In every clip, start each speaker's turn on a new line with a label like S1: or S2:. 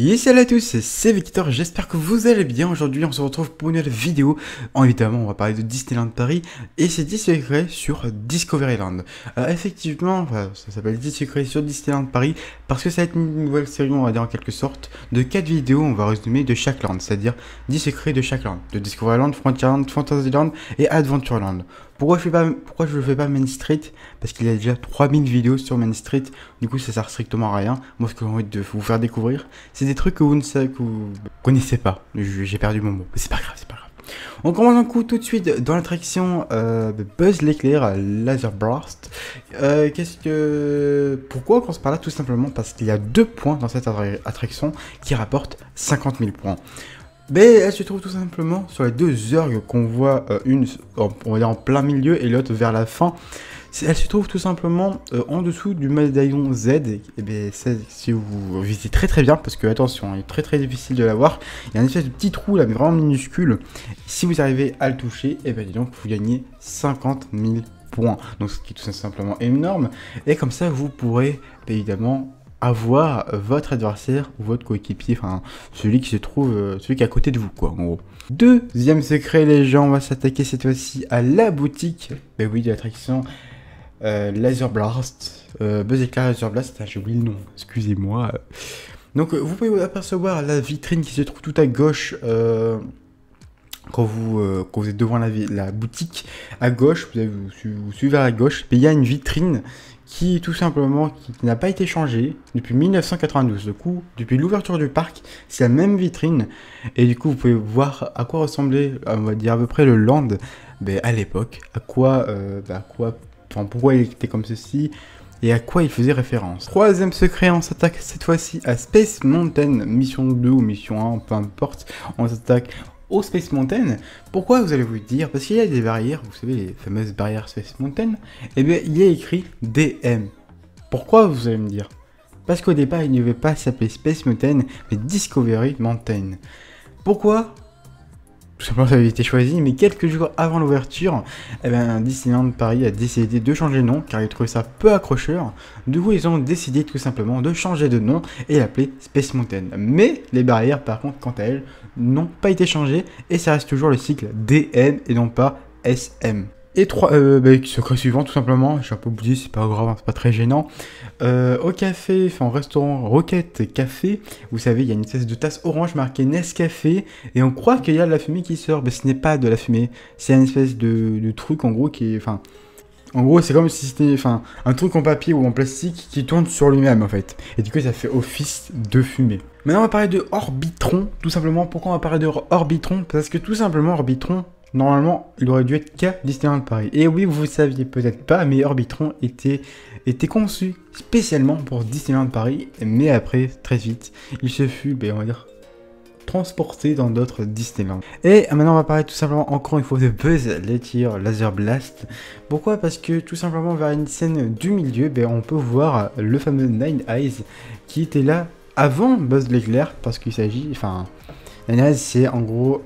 S1: Yes, salut à tous, c'est Victor, j'espère que vous allez bien. Aujourd'hui on se retrouve pour une nouvelle vidéo. Évidemment on va parler de Disneyland Paris et ses 10 secrets sur Discoveryland. Effectivement, ça s'appelle 10 secrets sur Disneyland Paris parce que ça va être une nouvelle série, on va dire en quelque sorte, de 4 vidéos, on va résumer de chaque land, c'est-à-dire 10 secrets de chaque land, de Discoveryland, Frontierland, Fantasyland et Adventureland. Pourquoi je le fais pas Main Street? Parce qu'il y a déjà 3000 vidéos sur Main Street, du coup ça sert strictement à rien. Moi ce que j'ai envie de vous faire découvrir, c'est des trucs que vous ne savez, que vous connaissez pas. J'ai perdu mon mot, mais c'est pas grave, c'est pas grave. On commence un coup tout de suite dans l'attraction Buzz l'éclair Laser Blast. Pourquoi on commence par là? Tout simplement parce qu'il y a 2 points dans cette attraction qui rapportent 50 000 points. Mais elle se trouve tout simplement sur les 2 orgues qu'on voit, une on va dire en plein milieu et l'autre vers la fin. Elle se trouve tout simplement en dessous du médaillon Z. Et bien si vous visitez très bien, parce que attention, il est très difficile de l'avoir. Il y a un espèce de petit trou là, mais vraiment minuscule. Si vous arrivez à le toucher, et bien donc vous gagnez 50 000 points. Donc ce qui est tout simplement énorme. Et comme ça vous pourrez évidemment avoir votre adversaire ou votre coéquipier, enfin celui qui se trouve, celui qui est à côté de vous quoi en gros. Deuxième secret les gens, on va s'attaquer cette fois-ci à la boutique, ben oui, de l'attraction Laser Blast, Buzz Éclair Laser Blast, j'ai oublié le nom, excusez-moi. Donc vous pouvez apercevoir la vitrine qui se trouve tout à gauche, quand vous êtes devant la boutique, à gauche, vous suivez à la gauche, il y a une vitrine qui tout simplement qui n'a pas été changée depuis 1992. Du coup, depuis l'ouverture du parc, c'est la même vitrine. Et du coup, vous pouvez voir à quoi ressemblait, on va dire à peu près le land à l'époque, pourquoi il était comme ceci et à quoi il faisait référence. Troisième secret, on s'attaque cette fois-ci à Space Mountain, mission 2 ou mission 1, peu importe, on s'attaque au Space Mountain. Pourquoi, vous allez vous dire? Parce qu'il y a des barrières, vous savez, les fameuses barrières Space Mountain, et bien il y a écrit DM. Pourquoi, vous allez me dire? Parce qu'au départ il ne devait pas s'appeler Space Mountain mais Discovery Mountain. Pourquoi? Tout simplement ça avait été choisi, mais quelques jours avant l'ouverture, Disneyland Paris a décidé de changer de nom car ils trouvaient ça peu accrocheur. Du coup ils ont décidé tout simplement de changer de nom et l'appeler Space Mountain. Mais les barrières par contre quant à elles n'ont pas été changées et ça reste toujours le cycle DM et non pas SM. Et secret suivant tout simplement, j'ai un peu oublié, c'est pas grave, c'est pas très gênant. Au café, enfin au restaurant Rocket Café, vous savez, il y a une espèce de tasse orange marquée Nescafé, et on croit qu'il y a de la fumée qui sort, mais ce n'est pas de la fumée, c'est une espèce de truc en gros qui est, en gros c'est comme si c'était, un truc en papier ou en plastique qui tourne sur lui-même en fait, et du coup ça fait office de fumée. Maintenant on va parler de Orbitron, tout simplement. Pourquoi on va parler de Orbitron? Parce que tout simplement Orbitron, normalement, il aurait dû être qu'à Disneyland Paris. Et oui, vous ne saviez peut-être pas, mais Orbitron était conçu spécialement pour Disneyland Paris. Mais après, très vite, il se fut, on va dire, transporté dans d'autres Disneyland. Et maintenant, on va parler tout simplement encore une fois de Buzz l'éclair Laser Blast. Pourquoi? Parce que tout simplement, vers une scène du milieu, on peut voir le fameux Nine Eyes qui était là avant Buzz l'éclair, parce qu'il s'agit, Nine Eyes, c'est en gros,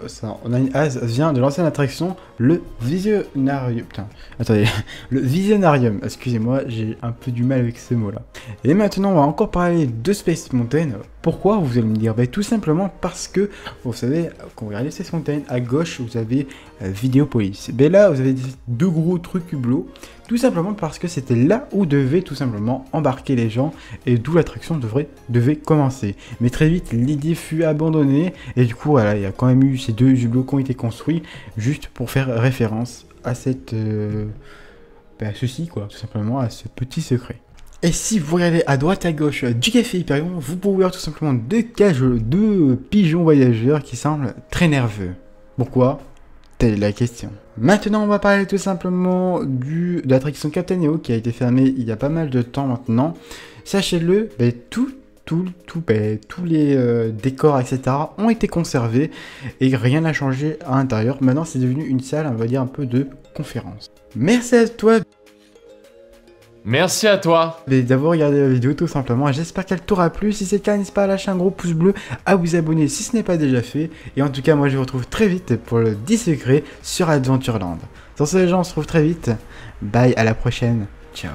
S1: Nine Eyes vient de l'ancienne attraction, le Visionarium. Putain, attendez, le Visionarium. Excusez-moi, j'ai un peu du mal avec ce mot-là. Et maintenant, on va encore parler de Space Mountain. Pourquoi, vous allez me dire? Tout simplement parce que, vous savez, quand vous regardez Space Mountain, à gauche, vous avez Vidéopolis. Là, vous avez 2 gros trucs hublots. Tout simplement parce que c'était là où devaient tout simplement embarquer les gens et d'où l'attraction devait commencer. Mais très vite, l'idée fut abandonnée et du coup, voilà, il y a quand même eu ces 2 hublots qui ont été construits juste pour faire référence à ceci, quoi, tout simplement à ce petit secret. Et si vous regardez à droite à gauche du café Hyperion, vous pouvez voir tout simplement 2 pigeons voyageurs qui semblent très nerveux. Pourquoi? Telle est la question. Maintenant, on va parler tout simplement de l'attraction Captain EO qui a été fermée il y a pas mal de temps maintenant. Sachez-le, tous les décors, etc. ont été conservés et rien n'a changé à l'intérieur. Maintenant, c'est devenu une salle, on va dire, un peu de conférence. Merci à toi.
S2: Merci à toi
S1: d'avoir regardé la vidéo tout simplement, j'espère qu'elle t'aura plu. Si c'est le cas, n'hésite pas à lâcher un gros pouce bleu, à vous abonner si ce n'est pas déjà fait. Et en tout cas, moi je vous retrouve très vite pour le 10 secrets sur Adventureland. Sur ce les gens, on se retrouve très vite. Bye, à la prochaine. Ciao.